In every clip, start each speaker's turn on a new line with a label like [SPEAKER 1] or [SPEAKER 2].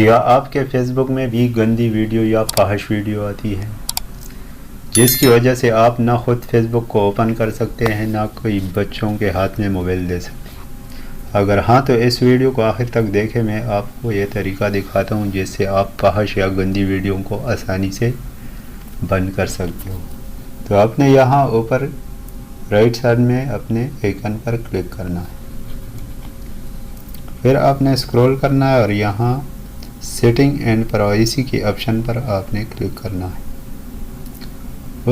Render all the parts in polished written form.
[SPEAKER 1] क्या आपके फेसबुक में भी गंदी वीडियो या फाहिश वीडियो आती है जिसकी वजह से आप ना खुद फेसबुक को ओपन कर सकते हैं ना कोई बच्चों के हाथ में मोबाइल दे सकते? अगर हाँ तो इस वीडियो को आखिर तक देखें। मैं आपको ये तरीका दिखाता हूँ जिससे आप फाहिश या गंदी वीडियो को आसानी से बंद कर सकते हो। तो आपने यहाँ ऊपर राइट साइड में अपने आइकन पर क्लिक करना है, फिर आपने स्क्रॉल करना है और यहाँ सेटिंग एंड प्राइवेसी के ऑप्शन पर आपने क्लिक करना है।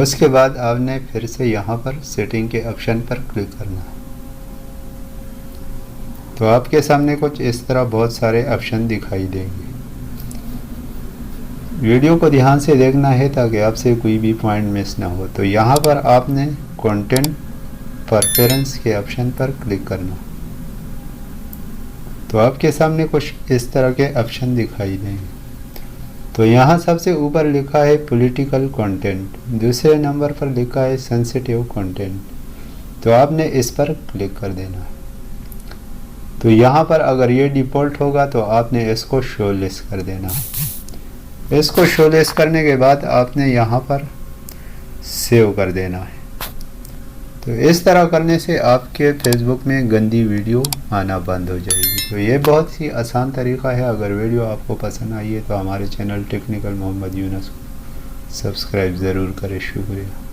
[SPEAKER 1] उसके बाद आपने फिर से यहाँ पर सेटिंग के ऑप्शन पर क्लिक करना है। तो आपके सामने कुछ इस तरह बहुत सारे ऑप्शन दिखाई देंगे। वीडियो को ध्यान से देखना है ताकि आपसे कोई भी पॉइंट मिस ना हो। तो यहाँ पर आपने कंटेंट प्रेफरेंस के ऑप्शन पर क्लिक करना। तो आपके सामने कुछ इस तरह के ऑप्शन दिखाई देंगे। तो यहाँ सबसे ऊपर लिखा है पॉलिटिकल कंटेंट, दूसरे नंबर पर लिखा है सेंसिटिव कंटेंट। तो आपने इस पर क्लिक कर देना है। तो यहाँ पर अगर ये डिफ़ॉल्ट होगा तो आपने इसको शो लेस कर देना है। इसको शो लेस करने के बाद आपने यहाँ पर सेव कर देना है। तो इस तरह करने से आपके फेसबुक में गंदी वीडियो आना बंद हो जाएगी। तो ये बहुत ही आसान तरीका है। अगर वीडियो आपको पसंद आई है तो हमारे चैनल टेक्निकल मोहम्मद यूनुस को सब्सक्राइब ज़रूर करें। शुक्रिया।